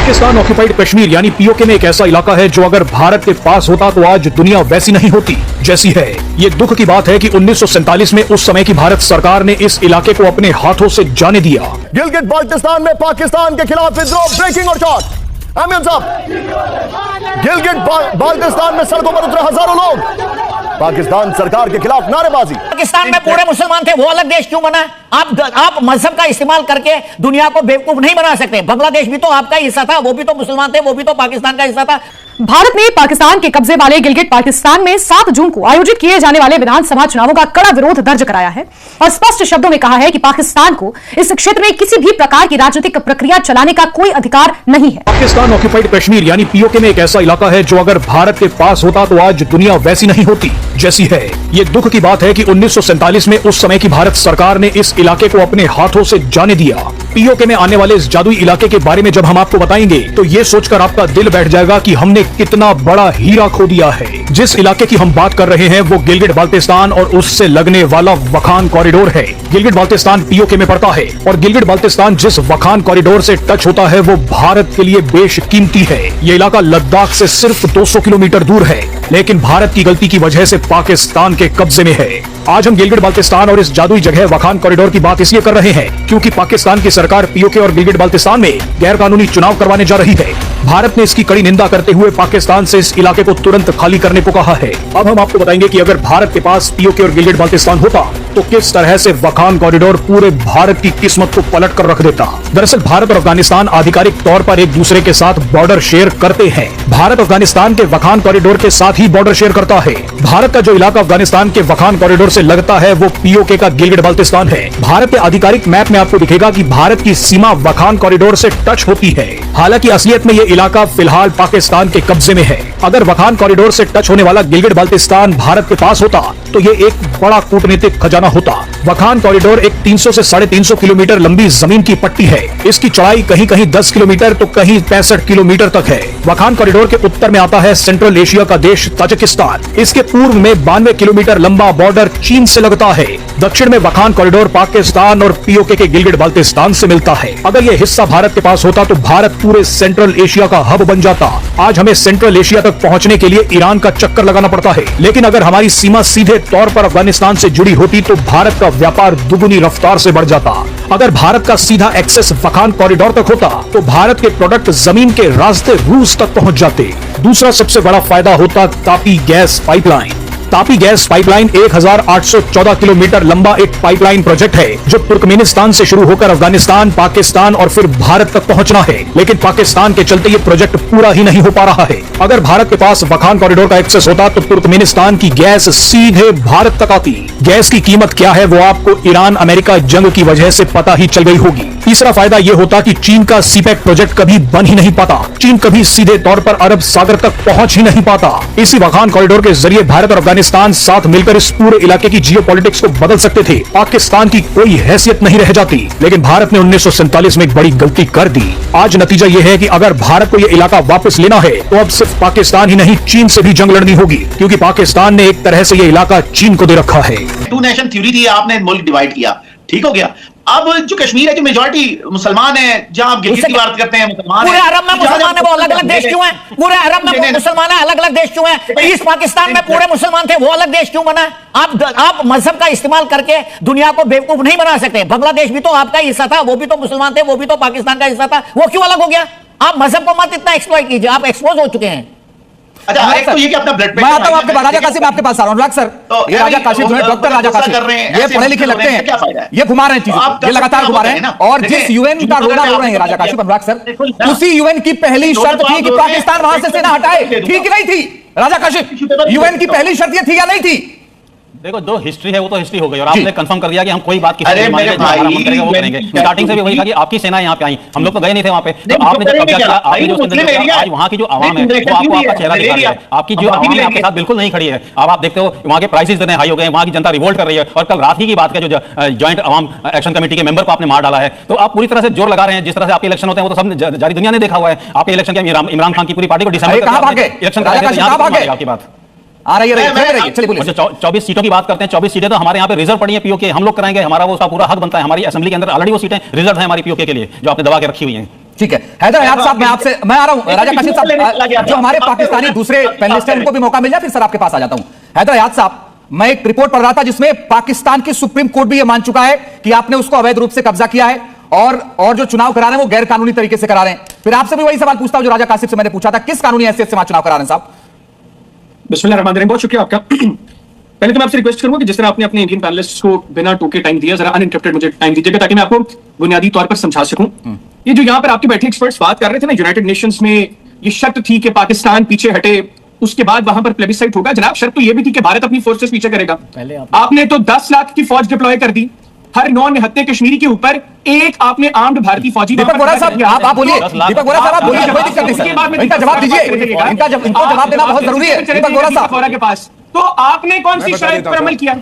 Pakistan occupied Kashmir यानी PoK में एक ऐसा इलाका है जो अगर भारत के पास होता तो आज दुनिया वैसी नहीं होती जैसी है। ये दुख की बात है कि 1947 में उस समय की भारत सरकार ने इस इलाके को अपने हाथों से जाने दिया। गिलगिट बाल्टिस्तान में पाकिस्तान के खिलाफ विद्रोह, ब्रेकिंग और शॉट। अमीन साहब, गिलगिट बाल्टिस्तान में सड़कों पर उतरे हजारों लोग, पाकिस्तान सरकार के खिलाफ नारेबाजी। पाकिस्तान में पूरे मुसलमान थे, वो अलग देश क्यों बना? आप मजहब का इस्तेमाल करके दुनिया को बेवकूफ नहीं बना सकते। बांग्लादेश भी तो आपका हिस्सा था, वो भी तो मुसलमान थे, वो भी तो पाकिस्तान का हिस्सा था। भारत ने पाकिस्तान के कब्जे वाले गिलगिट बाल्टिस्तान में 7 जून को आयोजित किए जाने वाले विधानसभा चुनावों का कड़ा विरोध दर्ज कराया है और स्पष्ट शब्दों में कहा है कि पाकिस्तान को इस क्षेत्र में किसी भी प्रकार की राजनीतिक प्रक्रिया चलाने का कोई अधिकार नहीं है। पाकिस्तान ऑक्यूपाइड कश्मीर यानी पीओके में एक ऐसा इलाका है जो अगर भारत के पास होता तो आज दुनिया वैसी नहीं होती जैसी है। ये दुख की बात है कि 1947 में उस समय की भारत सरकार ने इस इलाके को अपने हाथों से जाने दिया। पीओके में आने वाले इस जादुई इलाके के बारे में जब हम आपको बताएंगे तो ये सोचकर आपका दिल बैठ जाएगा कि हमने कितना बड़ा हीरा खो दिया है। जिस इलाके की हम बात कर रहे हैं वो गिलगिट बाल्टिस्तान और उससे लगने वाला वखान कॉरिडोर है। गिलगिट बाल्टिस्तान पीओके में पड़ता है और गिलगिट बाल्टिस्तान जिस वखान कॉरिडोर से टच होता है वो भारत के लिए बेशकीमती है। ये इलाका लद्दाख से सिर्फ 200 किलोमीटर दूर है, लेकिन भारत की गलती की वजह से पाकिस्तान के कब्जे में है। आज हम गिलगिट बाल्टिस्तान और इस जादुई जगह वखान कॉरिडोर की बात इसलिए कर रहे हैं क्योंकि पाकिस्तान की सरकार पीओके और गिलगिट बाल्टिस्तान में गैर कानूनी चुनाव करवाने जा रही है। भारत ने इसकी कड़ी निंदा करते हुए पाकिस्तान से इस इलाके को तुरंत खाली करने को कहा है। अब हम आपको बताएंगे कि अगर भारत के पास पीओके और गिलगिट बाल्टिस्तान होता तो किस तरह से वखान कॉरिडोर पूरे भारत की किस्मत को पलट कर रख देता। दरअसल भारत और अफगानिस्तान आधिकारिक तौर पर एक दूसरे के साथ बॉर्डर शेयर करते हैं। भारत अफगानिस्तान के वखान कॉरिडोर के साथ ही बॉर्डर शेयर करता है। भारत का जो इलाका अफगानिस्तान के वखान कॉरिडोर से लगता है वो पीओके का गिलगिट बाल्टिस्तान है। भारत के आधिकारिक मैप में आपको दिखेगा कि भारत की सीमा वखान कॉरिडोर से टच होती है। हालांकि असलियत में ये इलाका फिलहाल पाकिस्तान के कब्जे में है। अगर वखान कॉरिडोर से टच होने वाला गिलगिट बाल्टिस्तान भारत के पास होता तो ये एक बड़ा कूटनीतिक खजाना होता। वखान कॉरिडोर एक 300 से 350 किलोमीटर लंबी जमीन की पट्टी है। इसकी चौड़ाई कहीं कहीं 10 किलोमीटर तो कहीं 65 किलोमीटर तक है। वखान कॉरिडोर के उत्तर में आता है सेंट्रल एशिया का देश ताजिकिस्तान। इसके पूर्व में 92 किलोमीटर लंबा बॉर्डर चीन से लगता है। दक्षिण में वखान कॉरिडोर पाकिस्तान और पीओके के गिलगिट बाल्टिस्तान से मिलता है। अगर ये हिस्सा भारत के पास होता तो भारत पूरे सेंट्रल एशिया का हब बन जाता। आज हमें सेंट्रल एशिया तक पहुंचने के लिए ईरान का चक्कर लगाना पड़ता है, लेकिन अगर हमारी सीमा सीधे तौर पर अफगानिस्तान से जुड़ी होती तो भारत का व्यापार दुगुनी रफ्तार से बढ़ जाता। अगर भारत का सीधा एक्सेस वखान कॉरिडोर तक होता तो भारत के प्रोडक्ट जमीन के रास्ते रूस तक पहुंच जाते। दूसरा सबसे बड़ा फायदा होता Tapi gas pipeline. Tapi gas pipeline 1814 kilometre लंबा एक पाइपलाइन प्रोजेक्ट है जो तुर्कमेनिस्तान से शुरू होकर अफगानिस्तान, पाकिस्तान और फिर भारत तक पहुंचना है, लेकिन पाकिस्तान के चलते ये प्रोजेक्ट पूरा ही नहीं हो पा रहा है। अगर भारत के पास वखान कॉरिडोर का एक्सेस होता तो तुर्कमेनिस्तान की गैस सीधे भारत तक आती। गैस की कीमत क्या है वो आपको ईरान अमेरिका जंग की वजह से पता ही चल गई होगी। तीसरा फायदा ये होता कि चीन का सीपेक प्रोजेक्ट कभी बन ही नहीं पाता। चीन कभी सीधे तौर पर अरब सागर तक पहुंच ही नहीं पाता। इसी वखान कॉरिडोर के जरिए भारत और अफगानिस्तान साथ मिलकर इस पूरे इलाके की जियोपॉलिटिक्स को बदल सकते थे। पाकिस्तान की कोई हैसियत नहीं रह जाती, लेकिन भारत ने 1947 में एक बड़ी गलती कर दी। आज नतीजा ये है कि अगर भारत को ये इलाका वापस लेना है तो अब सिर्फ पाकिस्तान ही नहीं चीन से भी जंग लड़नी होगी, क्योंकि पाकिस्तान ने एक तरह से ये इलाका चीन को दे रखा है। टू नेशन थ्योरी थी, आपने मुल्क डिवाइड किया, ठीक हो गया। अब जो कश्मीर है जो मेजॉरिटी मुसलमान है, जहां आप गिलगिट की बात करते हैं मुसलमान पूरे अरब में मुसलमान है, वो अलग अलग देश क्यों है? पूरे अरब में मुसलमान है, अलग अलग देश क्यों है? ईस्ट पाकिस्तान में पूरे मुसलमान थे, वो अलग देश क्यों बना? आप मजहब का इस्तेमाल करके दुनिया को बेवकूफ नहीं बना सकते। बांग्लादेश भी तो आपका हिस्सा था, वो भी तो मुसलमान थे, वो भी तो पाकिस्तान का हिस्सा था, वो क्यों अलग हो गया? आप मजहब को मत इतना एक्सप्लॉइट कीजिए, आप एक्सपोज हो चुके हैं। अच्छा, एक तो ये कि अपना ब्लड मैं आता हूं आपके पास, राजा काशिफ आपके पास आ रहा हूं। अनुराग सर, ये राजा काशिफ जो है, डॉक्टर राजा काशिफ, ये पढ़े लिखे लगते हैं, ये घुमा रहे हैं चीजें, ये लगातार घुमा रहे हैं। और जिस यूएन का रोना रो रहे हैं राजा काशिफ, अनुराग सर, उसी यूएन की पहली शर्त थी कि पाकिस्तान वहां से सेना हटाए, ठीक नहीं थी राजा काशिफ? यूएन की पहली शर्त ये थी या नहीं थी? देखो, जो हिस्ट्री है वो तो हिस्ट्री हो गई और आपने कंफर्म कर दिया कि हम कोई बात किसी से करेंगे वो करेंगे। स्टार्टिंग से भी वही था कि आपकी सेना यहाँ पे आई, हम लोग तो गए नहीं थे वहां पे। तो आपने जो कब्जा किया, आपने जो आज वहां की जो आवाम है वो आपको आपका चेहरा दिखा रही है। आपकी जो आवाम है आपके साथ बिल्कुल नहीं खड़ी है। अब आप देखते हो वहां के प्राइसेस इतने हाई हो गए, वहां की जनता रिवोल्ट कर रही है। और कल रात ही की बात है, जो ज्वाइंट अवाम एक्शन कमेटी के मेंबर को आपने मार डाला है, तो आप पूरी तरह से जोर लगा रहे हैं। जिस तरह से आपके इलेक्शन होते हैं वो तो सब जारी दुनिया ने देखा हुआ है। आपके इलेक्शन के इमरान खान की पूरी पार्टी को डिसम्बर इलेक्शन आपकी बात आ रही है। चलिए बोलिए। 24 सीटों की बात करते हैं। 24 सीटें तो हमारे यहाँ पे रिजर्व पड़ी है पीओके, हम लोग कराएंगे, हमारा वो उसका पूरा हक बनता है। हमारी असेंबली के अंदर ऑलरेडी वो सीटें रिजर्व है हमारी पीओके के लिए, जो आपने दबा के रखी हुई हैं। ठीक है हैदर हयात साहब, मैं आ रहा हूं राजा काशिफ साहब, जो हमारे पाकिस्तानी दूसरे पैनलिस्ट हैं उनको भी मौका मिल जाए, फिर सर आपके पास आ जाता हूं। हैदर हयात साहब, मैं एक रिपोर्ट पढ़ रहा था जिसमें पाकिस्तान की सुप्रीम कोर्ट भी यह मान चुका है कि आपने उसको अवैध रूप से कब्जा किया है और जो चुनाव करा रहे हैं वो गैर कानूनी तरीके से करा रहे हैं। फिर आपसे भी वही सवाल पूछता हूं जो राजा काशिफ से मैंने पूछा था, किस कानूनी हैसियत से वहां चुनाव करा रहे हैं साहब? बिस्मिल्लाहिर्रहमानिर्रहीम, बहुत शुक्रिया आपका। पहले तो मैं आपसे रिक्वेस्ट करूंगा कि जिस तरह आपने अपने इंडियन पैनलिस्ट को बिना टोके टाइम दिया, जरा अनइंटरप्टेड मुझे टाइम दीजिएगा ताकि मैं आपको बुनियादी तौर पर समझा सकूं। ये जो यहाँ पर आपके बैठे एक्सपर्ट्स बात कर रहे थे ना, यूनाइटेड नेशंस में ये शर्त थी कि पाकिस्तान पीछे हटे, उसके बाद वहां पर प्लेबिसाइट होगा। जनाब शर्त तो ये भी थी कि भारत अपनी फोर्सेस पीछे करेगा। आपने तो 10 लाख की फौज डिप्लॉय कर दी, हर 9 निहत्ते कश्मीरी के ऊपर एक आपने आर्म्ड भारतीय फौजी। दीपक बोरा साहब आप बोलिए, दीपक बोरा साहब आप बोलिए, कोई दिक्कत नहीं सर, इनका जवाब दीजिए, इनको जवाब देना बहुत जरूरी है। दीपक बोरा साहब के पास तो आपने कौन सी शर्त पर अमल किया?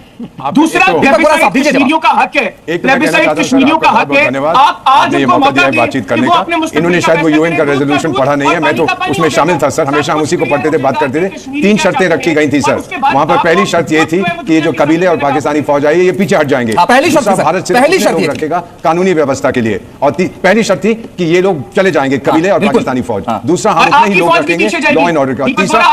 दूसरा, कश्मीरियों का हक है, प्लेबिसाइट कश्मीरियों का हक है। आप आज उनको मौका दें बातचीत करने का। इन्होंने शायद वो यूएन का रेजोल्यूशन पढ़ा नहीं है, मैं तो उसमें शामिल था सर, हमेशा हम उसी को पढ़ते थे, बात करते थे। 3 शर्तें रखी गई थी सर वहां पर। पहली शर्त ये थी कि ये जो कबीले और पाकिस्तानी फौज आई है ये पीछे हट जाएंगे। पहली शर्त भारत सिर्फ रखेगा कानूनी व्यवस्था के लिए, और पहली शर्त थी कि ये लोग चले जाएंगे कबीले और पाकिस्तानी फौज। दूसरा, हम उतने ही लोग रखेंगे लॉ एंड ऑर्डर का। तीसरा,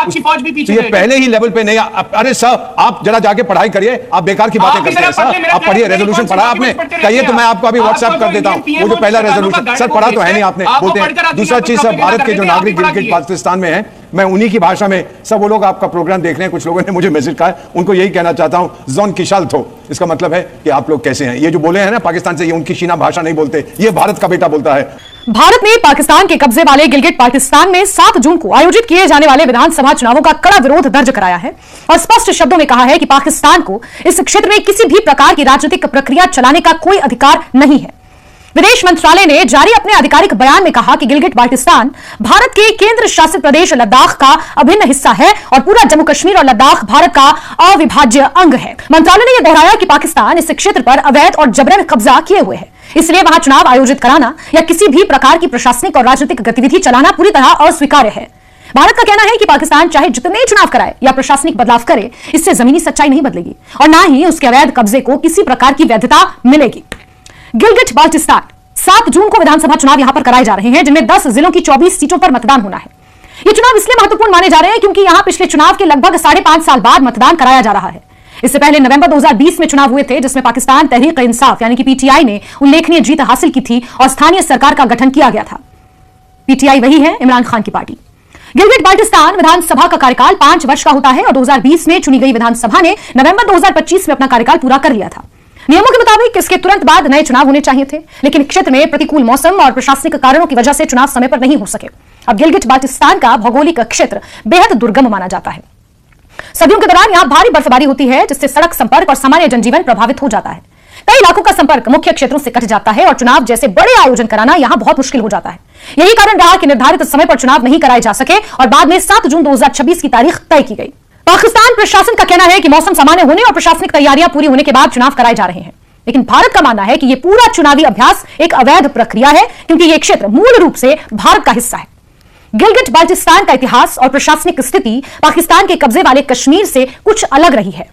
ये पहले ही लेवल पे नहीं। अरे सर आप जरा जाके पढ़ाई करिए, आप बेकार की बातें करते हैं सर। आप पढ़िए, रेजोल्यूशन पढ़ा आपने? कहिए तो मैं आपको अभी व्हाट्सएप कर देता हूं वो जो पहला रेजोल्यूशन। सर पढ़ा तो है नहीं आपने, बोलते हैं। दूसरा चीज सर, भारत के जो नागरिक गिलगिट बाल्टिस्तान में हैं, मैं उन्हीं की भाषा में, सब वो लोग आपका प्रोग्राम देख रहे हैं, कुछ लोगों ने मुझे मैसेज कहा है, उनको यही कहना चाहता हूं, जॉन किशाल थो, इसका मतलब है कि आप लोग कैसे हैं। ये जो बोले हैं ना पाकिस्तान से, ये उनकी शीना भाषा नहीं बोलते, ये भारत का बेटा बोलता है। भारत ने पाकिस्तान के कब्जे वाले गिलगिट बाल्टिस्तान में 7 जून को आयोजित किए जाने वाले विधानसभा चुनावों का कड़ा विरोध दर्ज कराया है और स्पष्ट शब्दों में कहा है कि पाकिस्तान को इस क्षेत्र में किसी भी प्रकार की राजनीतिक प्रक्रिया चलाने का कोई अधिकार नहीं है। विदेश मंत्रालय ने जारी अपने आधिकारिक बयान में कहा कि गिलगिट बाल्टिस्तान भारत के केंद्र शासित प्रदेश लद्दाख का अभिन्न हिस्सा है और पूरा जम्मू कश्मीर और लद्दाख भारत का अविभाज्य अंग है। मंत्रालय ने यह दोहराया कि पाकिस्तान इस क्षेत्र पर अवैध और जबरन कब्जा किए हुए है, इसलिए वहां चुनाव आयोजित कराना या किसी भी प्रकार की प्रशासनिक और राजनीतिक गतिविधि चलाना पूरी तरह अस्वीकार्य है। भारत का कहना है कि पाकिस्तान चाहे जितने चुनाव कराए या प्रशासनिक बदलाव करे, इससे जमीनी सच्चाई नहीं बदलेगी और ना ही उसके अवैध कब्जे को किसी प्रकार की वैधता मिलेगी। गिलगिट बाल्टिस्तान 7 जून को विधानसभा चुनाव यहां पर कराए जा रहे हैं, जिनमें 10 जिलों की 24 सीटों पर मतदान होना है। ये चुनाव इसलिए महत्वपूर्ण माने जा रहे हैं क्योंकि यहां पिछले चुनाव के लगभग 5.5 साल बाद मतदान कराया जा रहा है। इससे पहले नवंबर 2020 में चुनाव हुए थे, जिसमें पाकिस्तान तहरीक इंसाफ यानी कि पीटीआई ने उल्लेखनीय जीत हासिल की थी और स्थानीय सरकार का गठन किया गया था। पीटीआई वही है इमरान खान की पार्टी। गिलगिट बाल्टिस्तान विधानसभा का कार्यकाल 5 वर्ष का होता है और 2020 में चुनी गई विधानसभा ने नवंबर 2025 में अपना कार्यकाल पूरा कर लिया था। नियमों के मुताबिक इसके तुरंत बाद नए चुनाव होने चाहिए थे, लेकिन क्षेत्र में प्रतिकूल मौसम और प्रशासनिक कारणों की वजह से चुनाव समय पर नहीं हो सके। अब गिलगिट बाल्टिस्तान का भौगोलिक क्षेत्र बेहद दुर्गम माना जाता है। सर्दियों के दौरान यहां भारी बर्फबारी होती है, जिससे सड़क संपर्क और सामान्य जनजीवन प्रभावित हो जाता है। कई इलाकों का संपर्क मुख्य क्षेत्रों से कट जाता है और चुनाव जैसे बड़े आयोजन कराना यहां बहुत मुश्किल हो जाता है। यही कारण रहा कि निर्धारित समय पर चुनाव नहीं कराए जा सके और बाद में 7 जून 2026 की तारीख तय की गई। पाकिस्तान प्रशासन का कहना है कि मौसम सामान्य होने और प्रशासनिक तैयारियां पूरी होने के बाद चुनाव कराए जा रहे हैं, लेकिन भारत का मानना है कि यह पूरा चुनावी अभ्यास एक अवैध प्रक्रिया है क्योंकि यह क्षेत्र मूल रूप से भारत का हिस्सा है। गिलगिट बाल्टिस्तान का इतिहास और प्रशासनिक स्थिति पाकिस्तान के कब्जे वाले कश्मीर से कुछ अलग रही है।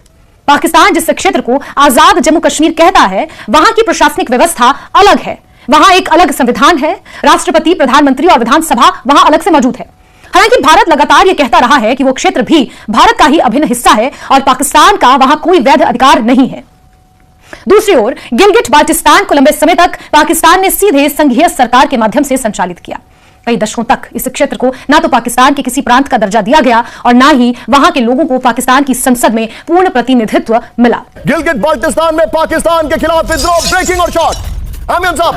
पाकिस्तान जिस क्षेत्र को आजाद जम्मू कश्मीर कहता है, वहां की प्रशासनिक व्यवस्था अलग है। वहां एक अलग संविधान है, राष्ट्रपति, प्रधानमंत्री और विधानसभा वहां अलग से मौजूद है। हालांकि भारत लगातार यह कहता रहा है कि वो क्षेत्र भी भारत का ही अभिन्न हिस्सा है और पाकिस्तान का वहां कोई वैध अधिकार नहीं है। दूसरी ओर गिलगिट बाल्टिस्तान को लंबे समय तक पाकिस्तान ने सीधे संघीय सरकार के माध्यम से संचालित किया। कई दशकों तक इस क्षेत्र को ना तो पाकिस्तान के किसी प्रांत का दर्जा दिया गया और ना ही वहां के लोगों को पाकिस्तान की संसद में पूर्ण प्रतिनिधित्व मिला। गिलगिट बाल्टिस्तान में पाकिस्तान के खिलाफ विद्रोह, ब्रेकिंग और शॉट। आमिर साहब,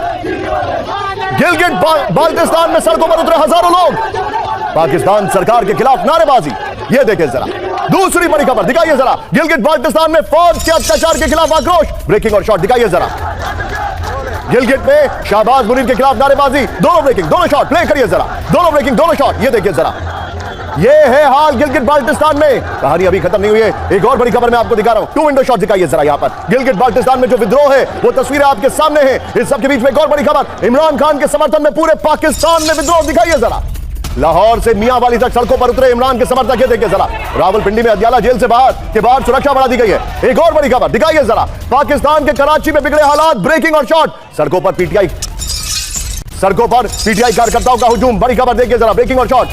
गिलगिट बाल्टिस्तान में सड़कों पर उतरे हजारों लोग, पाकिस्तान सरकार के खिलाफ नारेबाजी। ये देखिए जरा, दूसरी बड़ी खबर दिखाइए जरा, गिलगिट बाल्टिस्तान में फौज के अत्याचार के खिलाफ आक्रोश, ब्रेकिंग और शॉट दिखाइए जरा। गिलगिट में शाहबाज मुनीर के खिलाफ नारेबाजी, दोनों ब्रेकिंग, दोनों शॉट प्ले करिए जरा, दोनों ब्रेकिंग, दोनों शॉट। ये देखिए जरा, ये है हाल गिलगिट बाल्टिस्तान में। कहानी अभी खत्म नहीं हुई है, एक और बड़ी खबर मैं आपको दिखा रहा हूं। 2 विंडो शॉट दिखाइए जरा यहाँ पर। गिलगिट बाल्टिस्तान में जो विद्रोह है वो तस्वीरें आपके सामने हैं। इस सब के बीच में एक और बड़ी खबर, इमरान खान के समर्थन में पूरे पाकिस्तान में विद्रोह दिखाइए जरा। लाहौर से मियांवाली तक सड़कों पर उतरे इमरान के समर्थक, ये देखिए जरा। रावलपिंडी में अदियाला जेल से बाहर के बाद सुरक्षा बढ़ा दी गई है। एक और बड़ी खबर दिखाइए जरा, पाकिस्तान के कराची में बिगड़े हालात, ब्रेकिंग और शॉट। सड़कों पर पीटीआई सड़कों पर पीटीआई कार्यकर्ताओं का हुजूम। बड़ी खबर देखिए जरा, ब्रेकिंग और शॉट,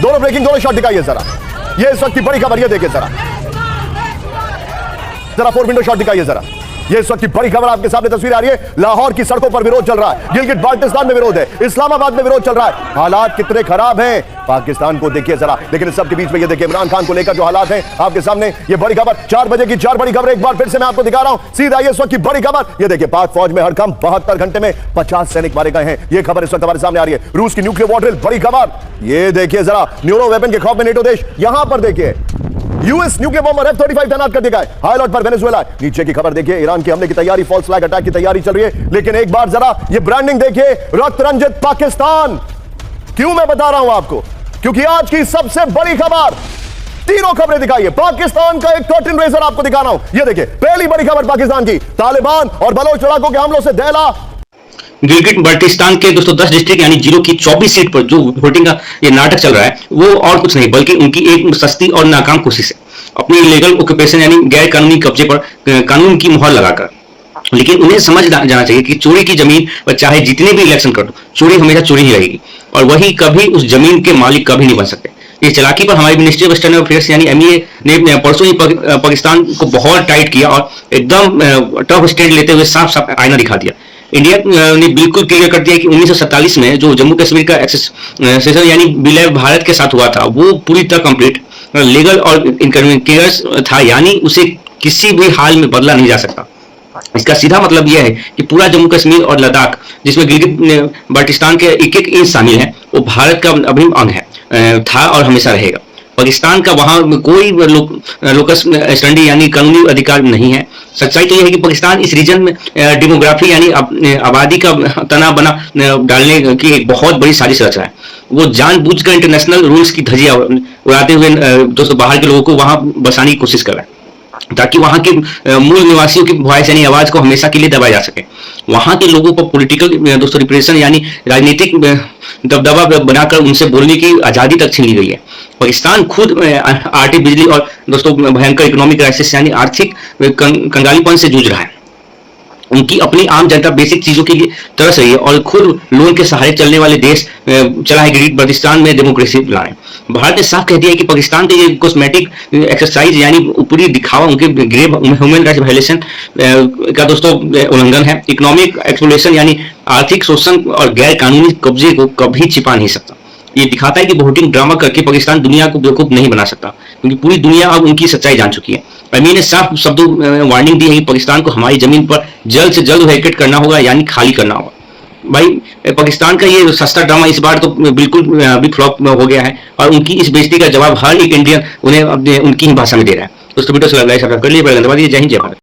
दोनों ब्रेकिंग दोनों शॉट दिखाइए जरा। ये इस वक्त की बड़ी खबर, ये देखिए जरा 4 विंडो शॉट दिखाइए जरा। ये इस वक्त की बड़ी खबर आपके सामने तस्वीर आ रही है। लाहौर की सड़कों पर विरोध चल रहा है, गिलगिट बाल्टिस्तान में विरोध है, इस्लामाबाद में विरोध चल रहा है। हालात कितने खराब हैं पाकिस्तान को देखिए जरा। लेकिन इस सब के बीच में ये देखिए इमरान खान को लेकर जो हालात हैं आपके सामने, ये बड़ी खबर 4 बजे की 4 बड़ी खबर एक बार फिर से मैं आपको दिखा रहा हूं। सीधा ये इस वक्त की बड़ी खबर, ये देखिए पाक फौज में हरकम 72 घंटे में 50 सैनिक मारे गए हैं। ये खबर इस वक्त हमारे सामने आ रही है। रूस की न्यूक्लियर वॉर ड्रिल, बड़ी खबर, ये देखिए जरा। न्यूरो वेपन के खौफ में नेटो देश, यहां पर देखिए यूएस न्यूक्लियर बॉम्बर F-35 तैनात कर दिया है हाई अलर्ट पर वेनेजुएला। नीचे की खबर देखिए, ईरान के हमले की तैयारी, फॉल्स फ्लैग अटैक की तैयारी चल रही है। लेकिन एक बार जरा ये ब्रांडिंग देखिए, रक्त रंजित पाकिस्तान। क्यों मैं बता रहा हूं आपको? क्योंकि आज की सबसे बड़ी खबर, तीनों खबरें दिखाइए। पाकिस्तान का एक कर्टन रेजर आपको दिखा रहा हूं। ये देखिए पहली बड़ी खबर पाकिस्तान की, तालिबान और बलोच लड़ाकों के हमलों से दहला। गिलगिट बाल्टिस्तान के दोस्तों 10 डिस्ट्रिक्ट यानी 0 की 24 सीट पर जो वोटिंग का ये नाटक चल रहा है वो और कुछ नहीं बल्कि उनकी एक सस्ती और नाकाम कोशिश है अपनी इलीगल ऑक्यूपेशन यानी गैर कानूनी कब्जे पर कानून की मुहर लगाकर। लेकिन उन्हें समझ जाना चाहिए कि चोरी की जमीन पर चाहे जितने भी इलेक्शन कर दो, चोरी हमेशा चोरी ही रहेगी और वही कभी उस जमीन के मालिक कभी नहीं बन सकते। इस चालाकी पर हमारी मिनिस्ट्री ऑफ एक्सटर्नल अफेयर्स यानी MEA ने परसों ही पाकिस्तान को बहुत टाइट किया और एकदम टफ स्टैंड लेते हुए साफ साफ आईना दिखा दिया। इंडिया ने बिल्कुल क्लियर कर दिया कि 1947 में जो जम्मू कश्मीर का एक्सेशन यानी विलय भारत के साथ हुआ था वो पूरी तरह कंप्लीट लीगल और इनकन्वीनियंस था, यानी उसे किसी भी हाल में बदला नहीं जा सकता। इसका सीधा मतलब यह है कि पूरा जम्मू कश्मीर और लद्दाख जिसमें गिलगिट बाल्टिस्तान के एक एक इंच शामिल है वो भारत का अभिन्न अंग है, था और हमेशा रहेगा। पाकिस्तान का वहां कोई लोकस स्टैंडी यानी कानूनी अधिकार नहीं है। सच्चाई तो यह है कि पाकिस्तान इस रीजन में डेमोग्राफी यानी आबादी का तना बना डालने की एक बहुत बड़ी साजिश रच रहा है। वो जानबूझकर इंटरनेशनल रूल्स की धज्जियां उड़ाते हुए दोस्तों बाहर के लोगों को वहां बसाने की कोशिश कर रहा है ताकि वहां के मूल निवासियों की वॉइस यानी आवाज को हमेशा के लिए दबाया जा सके। वहां के लोगों पर पॉलिटिकल दोस्तों रिप्रेशन यानी राजनीतिक दबदबा बनाकर उनसे बोलने की आजादी तक छीन ली गई है। पाकिस्तान खुद आटे बिजली और दोस्तों भयंकर इकोनॉमिक क्राइसिस यानी आर्थिक कंगालीपन से जूझ रहा है। उनकी अपनी आम जनता बेसिक चीजों के लिए तरस रही है और खुद लोन के सहारे चलने वाले देश चला है गिलगिट बाल्टिस्तान में डेमोक्रेसी लाए। भारत ने साफ कह दिया है कि पाकिस्तान के ये कॉस्मेटिक एक्सरसाइज यानी ऊपरी दिखावा उनके ग्रेव ह्यूमन राइट्स वायलेशन का दोस्तों उल्लंघन है। इकोनॉमिक एक्सप्लोइटेशन यानी आर्थिक शोषण और गैर कानूनी कब्जे को कभी छिपा नहीं सकता। ये दिखाता है कि वोटिंग ड्रामा करके पाकिस्तान दुनिया को बेवकूफ नहीं बना सकता क्योंकि पूरी दुनिया अब उनकी सच्चाई जान चुकी है। MEA ने साफ शब्दों वार्निंग दी है कि पाकिस्तान को हमारी जमीन पर जल्द से जल्द वैकेट करना होगा यानी खाली करना होगा। भाई पाकिस्तान का ये सस्ता ड्रामा इस बार तो बिल्कुल अभी फ्लॉप हो गया है और उनकी इस बेइज्जती का जवाब हर एक इंडियन उन्हें उनकी ही भाषा में दे रहा है। दोस्तों वीडियो से लाइक कर लिए, धन्यवाद। जय हिंद, जय भारत।